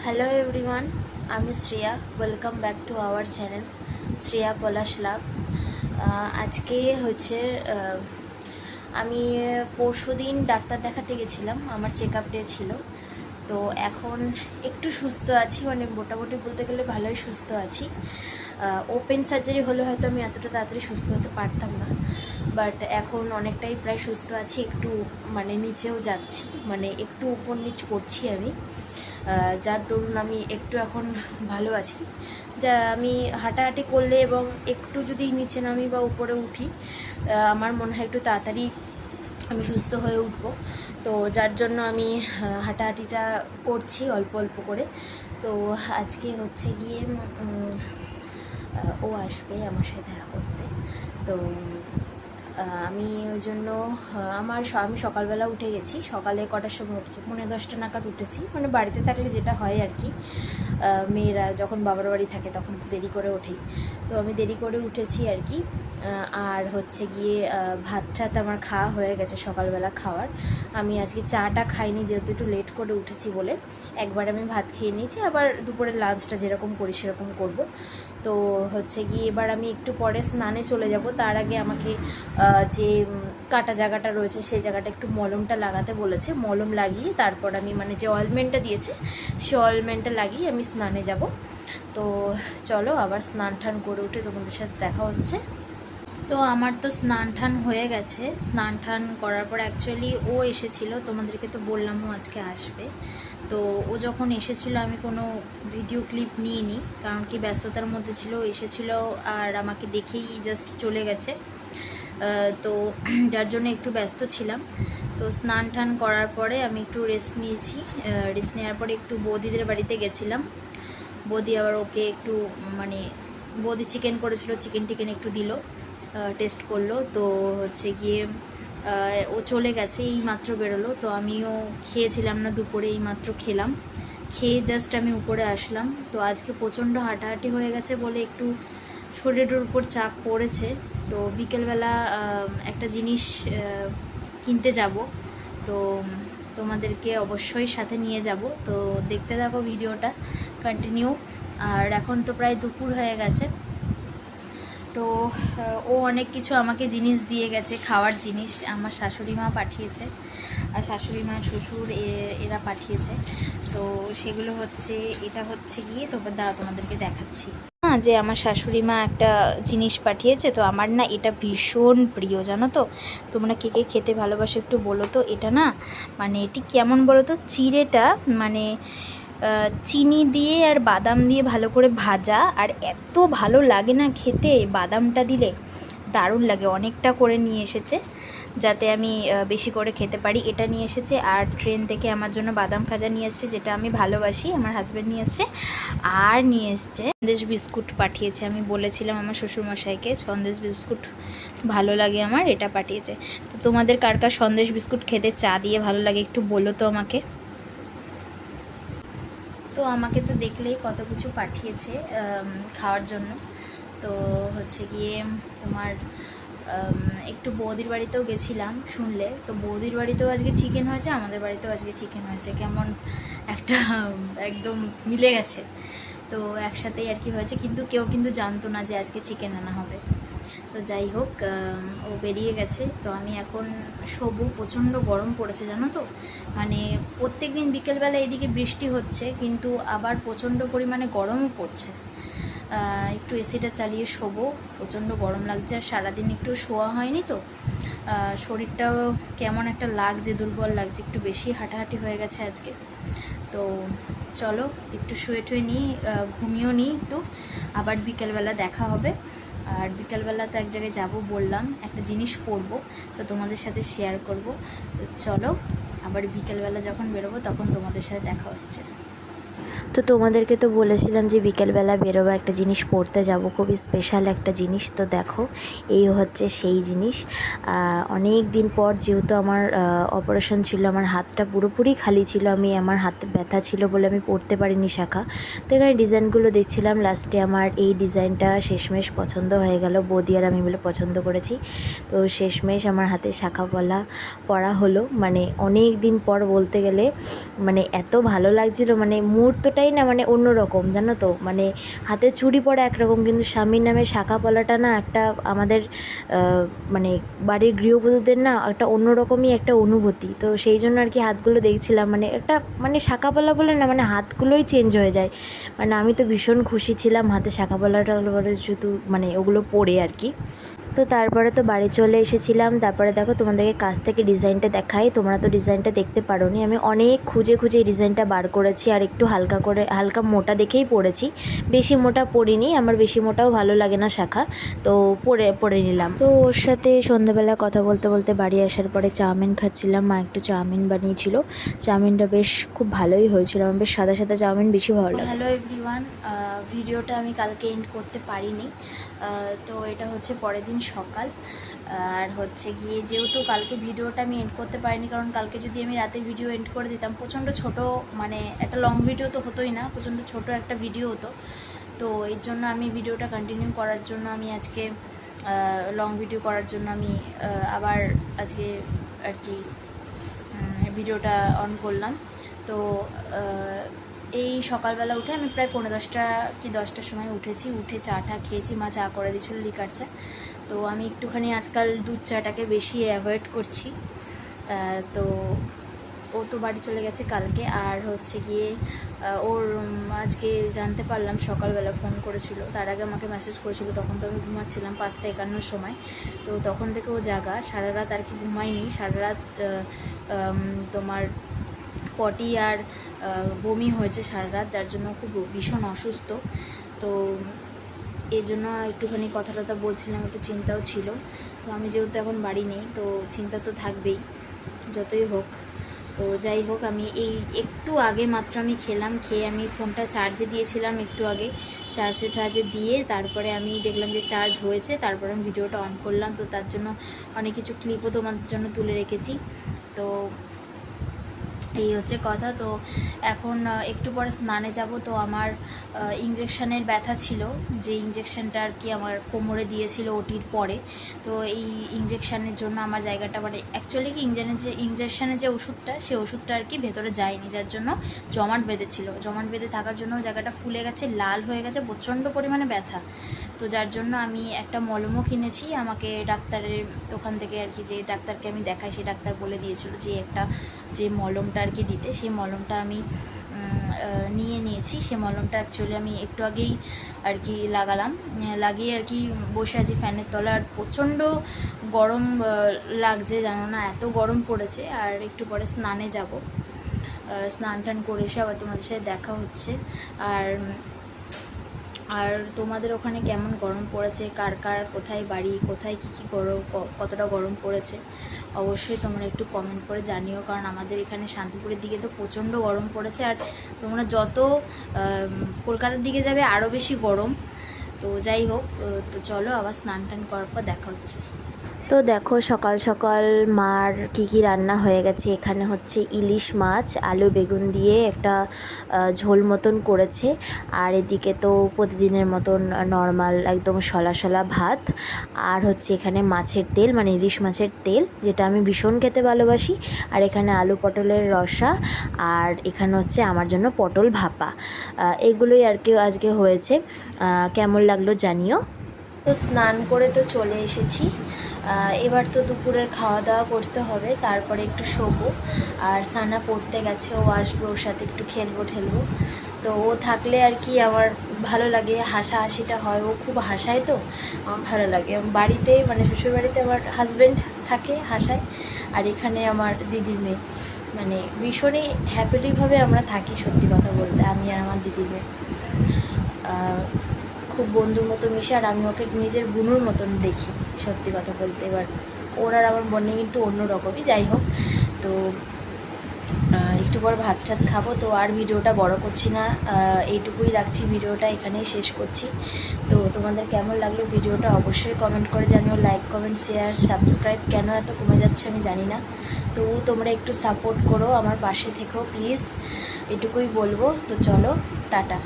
Hello everyone, আমি Shreya. Welcome back to our channel Shreya Palash love. আজকে হচ্ছে আমি পরশুদিন ডাক্তার দেখাতে গেছিলাম, আমার চেক আপ ডে ছিল। তো এখন একটু সুস্থ আছি, মানে মোটামুটি বলতে গেলে ভালোই সুস্থ আছি। ওপেন সার্জারি হলে হয়তো আমি এতটা তাড়াতাড়ি সুস্থ হতে পারতাম না, বাট এখন অনেকটাই প্রায় সুস্থ আছি। একটু মানে নিচেও যাচ্ছি, মানে একটু উপর নিচ করছি আমি, যার দরুন আমি একটু এখন ভালো আছি। যা আমি হাঁটাহাঁটি করলে এবং একটু যদি নিচে নামি বা উপরে উঠি, আমার মনে হয় একটু তাড়াতাড়ি আমি সুস্থ হয়ে উঠব। তো যার জন্য আমি হাঁটাহাঁটিটা করছি অল্প অল্প করে। তো আজকে হচ্ছে গিয়ে ও আসবে আমার সাথে দেখা করতে। তো আমি ওই জন্য আমি সকালবেলা উঠে গেছি। সকালে কটার সময় উঠেছি? 9:30 নাগাদ উঠেছি, মানে বাড়িতে থাকলে যেটা হয় আর কি, মেয়েরা যখন বাবার বাড়ি থাকে তখন তো দেরি করে ওঠেই। তো আমি দেরি করে উঠেছি আর কি। আর হচ্ছে গিয়ে ভাত টাত আমার খাওয়া হয়ে গেছে সকালবেলা খাওয়ার। আমি আজকে চাটা খাইনি, যেহেতু একটু লেট করে উঠেছি বলে। একবার আমি ভাত খেয়ে নিয়েছি, আবার দুপুরের লাঞ্চটা যেরকম করি সেরকম করব। তো হচ্ছে গিয়ে এবার আমি একটু পরে স্নানে চলে যাব। তার আগে আমাকে যে কাটা জায়গাটা রয়েছে সেই জায়গাটা একটু মলমটা লাগাতে বলেছে। মলম লাগিয়ে তারপর আমি, মানে যে অয়েলমেন্টটা দিয়েছে সেই অয়েলমেন্টটা লাগিয়ে আমি স্নানে যাব। তো চলো আবার স্নান টান করে উঠে তোমাদের সাথে দেখা হচ্ছে। তো আমার তো স্নান টান হয়ে গেছে। স্নান টান করার পর অ্যাকচুয়ালি ও এসেছিল, তোমাদেরকে তো বললাম ও আজকে আসবে। তো ও যখন এসেছিল আমি কোনো ভিডিও ক্লিপ নিইনি, কারণ কি ব্যস্ততার মধ্যে ছিল। এসেছিল আর আমাকে দেখেই জাস্ট চলে গেছে। তো যার জন্য একটু ব্যস্ত ছিলাম। তো স্নান টান করার পরে আমি একটু রেস্ট নিয়েছি। রেস্ট নেওয়ার পরে একটু বৌদিদের বাড়িতে গেছিলাম। বৌদি আবার ওকে একটু, মানে বৌদি চিকেন করেছিল, চিকেন টিকেন একটু দিল, টেস্ট করলো। তো হচ্ছে গিয়ে ও চলে গেছে, এই মাত্র বেরোলো। তো আমিও খেয়েছিলাম না দুপুরে, এই মাত্র খেলাম। খেয়ে জাস্ট আমি উপরে আসলাম। তো আজকে প্রচণ্ড হাঁটাহাঁটি হয়ে গেছে বলে একটু শরীরের উপর চাপ পড়েছে। তো বিকেলবেলা একটা জিনিস কিনতে যাব। তো তোমাদেরকে অবশ্যই সাথে নিয়ে যাব। তো দেখতে থাকো ভিডিওটা কন্টিনিউ। আর এখন তো প্রায় দুপুর হয়ে গেছে। তো ও অনেক কিছু আমাকে জিনিস দিয়ে গেছে, খাওয়ার জিনিস। আমার শাশুড়ি মা পাঠিয়েছে, আর শাশুড়ি মা শ্বশুর এরা পাঠিয়েছে। তো সেগুলো হচ্ছে, এটা হচ্ছে গিয়ে তোমাদেরকে দেখাচ্ছি। হ্যাঁ, যে আমার শাশুড়ি মা একটা জিনিস পাঠিয়েছে। তো আমার না এটা ভীষণ প্রিয়, জানো তো। তোমরা কে কে খেতে ভালোবাসো একটু বলো তো। এটা না, মানে এটি কেমন বলো তো, চিড়েটা মানে চিনি দিয়ে আর বাদাম দিয়ে ভালো করে ভাজা, আর এত ভালো লাগে না খেতে বাদামটা দিলে, দারুণ লাগে। অনেকটা করে নিয়ে এসেছে যাতে আমি বেশি করে খেতে পারি, এটা নিয়ে এসেছে। আর ট্রেন থেকে আমার জন্য বাদাম খাজা নিয়ে এসেছে, যেটা আমি ভালোবাসি। আমার হাজব্যান্ড নিয়ে এসছে। আর নিয়ে এসছে সন্দেশ বিস্কুট পাঠিয়েছে। আমি বলেছিলাম আমার শ্বশুরমশাইকে সন্দেশ বিস্কুট ভালো লাগে আমার, এটা পাঠিয়েছে। তো তোমাদের কার কার সন্দেশ বিস্কুট খেতে চা দিয়ে ভালো লাগে একটু বলো তো আমাকে। তো আমাকে তো দেখলেই কত কিছু পাঠিয়েছে খাওয়ার জন্য। তো হচ্ছে গিয়ে তোমার একটু বৌদির বাড়িতেও গেছিলাম শুনলে। তো বৌদির বাড়িতেও আজকে চিকেন হয়েছে, আমাদের বাড়িতেও আজকে চিকেন হয়েছে। কেমন একটা একদম মিলে গেছে। তো একসাথেই আর কি হয়েছে, কিন্তু কেউ কিন্তু জানতো না যে আজকে চিকেন আনা হবে। তো যাই হোক, ও বেরিয়ে গেছে। তো আমি এখন শোবো। প্রচণ্ড গরম পড়েছে জানো তো, মানে প্রত্যেক দিন বিকেলবেলা এদিকে বৃষ্টি হচ্ছে, কিন্তু আবার প্রচণ্ড পরিমাণে গরমও পড়ছে। একটু এসিটা চালিয়ে শোবো, প্রচণ্ড গরম লাগছে। আর সারাদিন একটু শোয়া হয়নি তো, শরীরটাও কেমন একটা লাগছে, দুর্বল লাগছে, একটু বেশি হাঁটাহাঁটি হয়ে গেছে আজকে। তো চলো একটু শুয়ে টুয়ে নিই, ঘুমিয়েও নিই একটু, আবার বিকেলবেলা দেখা হবে। আর বিকালবেলা তো এক জায়গায় যাব বললাম, একটা জিনিস পরবো, তো তোমাদের সাথে শেয়ার করব। তো চলো আবার বিকেলবেলা যখন বেরোবো তখন তোমাদের সাথে দেখা হচ্ছে। তো তোমাদেরকে তো বলেছিলাম যে বিকেলবেলা বেরোবো, একটা জিনিস পড়তে যাব, খুবই স্পেশাল একটা জিনিস। তো দেখো এই হচ্ছে সেই জিনিস। অনেক দিন পর, যেহেতু আমার অপারেশন ছিল, আমার হাতটা পুরোপুরি খালি ছিল, আমার হাতে ব্যথা ছিল বলে আমি পরতে পারিনি শাখা। তো এখানে ডিজাইনগুলো দেখছিলাম, লাস্টে আমার এই ডিজাইনটা শেষমেশ পছন্দ হয়ে গেল। বৌদি আর আমি বলে পছন্দ করেছি। তো শেষমেশ আমার হাতে শাখা পরা হলো, মানে অনেক দিন পর বলতে গেলে। মানে এত ভালো লাগছিল, মানে মুহূর্তটাই না মানে অন্যরকম, জানো তো। মানে হাতে চুড়ি পরা একরকম, কিন্তু স্বামীর নামে শাখা পলাটা না একটা আমাদের মানে বাড়ির গৃহবধূদের না একটা অন্যরকমই একটা অনুভূতি। তো সেই জন্য আর কি হাতগুলো দেখছিলাম, মানে একটা মানে শাখা পলা বলে না, মানে হাতগুলোই চেঞ্জ হয়ে যায়। মানে আমি তো ভীষণ খুশি ছিলাম হাতে শাখা পলাটা শুধু মানে ওগুলো পরে আর কি। তো তারপরে তো বাড়ি চলে এসেছিলাম। তারপরে দেখো তোমাদেরকে কাছ থেকে ডিজাইনটা দেখাই, তোমরা তো ডিজাইনটা দেখতে পারোনি। আমি অনেক খুঁজে খুঁজে এই ডিজাইনটা বার করেছি, আর একটু হালকা করে হালকা মোটা দেখেই পরেছি, বেশি মোটা পরিনি, আমার বেশি মোটাও ভালো লাগে না শাখা, তো পরে নিলাম। তো ওর সাথে সন্ধ্যাবেলা কথা বলতে বলতে বাড়ি আসার পরে চাউমিন খাচ্ছিলাম। মা একটু চাউমিন বানিয়েছিল, চাউমিনটা বেশ খুব ভালোই হয়েছিল, আমার বেশ সাদা সাদা চাউমিন বেশি ভালো লাগে। হ্যালো এভরিওয়ান, ভিডিওটা আমি কালকে এন্ড করতে পারিনি, তো এটা হচ্ছে পরের দিন সকাল। আর হচ্ছে গিয়ে যেহেতু কালকে ভিডিওটা আমি এন্ড করতে পারিনি, কারণ কালকে যদি আমি রাতে ভিডিও এন্ড করে দিতাম প্রচণ্ড ছোট, মানে একটা লং ভিডিও তো হতোই না, প্রচণ্ড ছোট একটা ভিডিও হতো। তো এর জন্য আমি ভিডিওটা কন্টিনিউ করার জন্য আমি আজকে লং ভিডিও করার জন্য আমি আবার আজকে আর কি ভিডিওটা অন করলাম। তো এই সকালবেলা উঠে আমি প্রায় 10:45 কি 10টার সময় উঠেছি, উঠে চাটা খেয়েছি, মা চা করে দিয়েছিল লিকার চা। তো আমি একটুখানি আজকাল দুধ চাটাকে বেশি অ্যাভয়েড করছি। তো ও তো বাড়ি চলে গেছে কালকে, আর হচ্ছে গিয়ে ওর আজকে জানতে পারলাম সকালবেলা ফোন করেছিল, তার আগে আমাকে মেসেজ করেছিল, তখন তো আমি ঘুমাচ্ছিলাম 5:51 সময়। তো তখন থেকে ও জাগা, সারা রাত আর কি ঘুমায়নি, সারা রাত তোমার পটি আর বমি হয়েছে সারা রাত, যার জন্য খুব ভীষণ অসুস্থ। তো এই জন্য একটুখানি কথা টথা বলছিলাম, একটু চিন্তাও ছিল। তো আমি যেহেতু এখন বাড়ি নেই, তো চিন্তা তো থাকবেই যতই হোক। তো যাই হোক, আমি এই একটু আগে মাত্র আমি খেলাম, খেয়ে আমি ফোনটা চার্জে দিয়েছিলাম একটু আগে, চার্জে দিয়ে তারপরে আমি দেখলাম যে চার্জ হয়েছে, তারপরে আমি ভিডিওটা অন করলাম। তো তার জন্য অনেক কিছু ক্লিপও তোমাদের জন্য তুলে রেখেছি। তো এই হচ্ছে কথা। তো এখন একটু পরে স্নানে যাব। তো আমার ইঞ্জেকশানের ব্যথা ছিল, যে ইঞ্জেকশানটা আর কি আমার কোমরে দিয়েছিল ওটির পরে। তো এই ইঞ্জেকশানের জন্য আমার জায়গাটা মানে অ্যাকচুয়ালি কি ইঞ্জেকশানের যে ওষুধটা, সেই ওষুধটা আর কি ভেতরে যায়নি, যার জন্য জমাট বেঁধেছিল। জমাট বেঁধে থাকার জন্য জায়গাটা ফুলে গেছে, লাল হয়ে গেছে, প্রচণ্ড পরিমাণে ব্যথা। তো যার জন্য আমি একটা মলমও কিনেছি, আমাকে ডাক্তারের ওখান থেকে আর কি, যে ডাক্তারকে আমি দেখাই সেই ডাক্তার বলে দিয়েছিল যে মলমটা আর কি দিতে, সেই মলমটা আমি নিয়েছি। সেই মলমটা অ্যাকচুয়ালি আমি একটু আগেই আর কি লাগিয়ে আর কি বসে আছি ফ্যানের তলা, আর প্রচণ্ড গরম লাগছে, জানো না, এত গরম পড়েছে। আর একটু পরে স্নানে যাব, স্নান টান করে এসে আবার তোমাদের সাথে দেখা হচ্ছে। আর তোমাদের ওখানে কেমন গরম পড়েছে, কার কার কোথায় বাড়ি, কোথায় কী গরম, কতটা গরম পড়েছে, অবশ্যই তোমরা একটু কমেন্ট করে জানিও, কারণ আমাদের এখানে শান্তিপুরের দিকে তো প্রচণ্ড গরম পড়েছে। আর তোমরা যত কলকাতার দিকে যাবে আরও বেশি গরম। তো যাই হোক, তো চলো আবার স্নান টান করার পর দেখা হচ্ছে। তো দেখো সকাল সকাল মার কী কী রান্না হয়ে গেছে। এখানে হচ্ছে ইলিশ মাছ আলু বেগুন দিয়ে একটা ঝোল মতন করেছে, আর এদিকে তো প্রতিদিনের মতন নর্মাল একদম সলা ভাত, আর হচ্ছে এখানে মাছের তেল, মানে ইলিশ মাছের তেল, যেটা আমি ভীষণ খেতে ভালোবাসি। আর এখানে আলু পটলের রসা, আর এখানে হচ্ছে আমার জন্য পটল ভাপা। এগুলোই আর কি আজকে হয়েছে। কেমন লাগলো জানিও। তো স্নান করে তো চলে এসেছি, এবার তো দুপুরের খাওয়া দাওয়া করতে হবে, তারপরে একটু শোবো। আর সানা পড়তে গেছে, ও আসবে, ওর সাথে একটু খেলবো। তো ও থাকলে আর কি আমার ভালো লাগে, হাসাহাসিটা হয়, ও খুব হাসায়, তো আমার ভালো লাগে। বাড়িতে মানে শ্বশুরবাড়িতে আমার হাজব্যান্ড থাকে, হাসায়, আর এখানে আমার দিদির মেয়ে, মানে ভীষণই হ্যাপিলিভাবে আমরা থাকি, সত্যি কথা বলতে, আমি আর আমার দিদির মেয়ে খুব বন্ধুর মতো মিশে, আর আমি ওকে নিজের বোনের মতন দেখি, সত্যি কথা বলতে। এবার ওর আর আমার বন্ডিং একটু অন্যরকমই। যাই হোক, তো একটু পর ভাত টাত খাবো। তো আর ভিডিওটা বড় করছি না, এইটুকুই রাখছি, ভিডিওটা এখানেই শেষ করছি। তো তোমাদের কেমন লাগলো ভিডিওটা অবশ্যই কমেন্ট করে জানিও, লাইক কমেন্ট শেয়ার সাবস্ক্রাইব কেন এত কমে যাচ্ছে আমি জানি না। তো তোমরা একটু সাপোর্ট করো, আমার পাশে থেকো প্লিজ, এটুকুই বলবো। তো চলো, টাটা।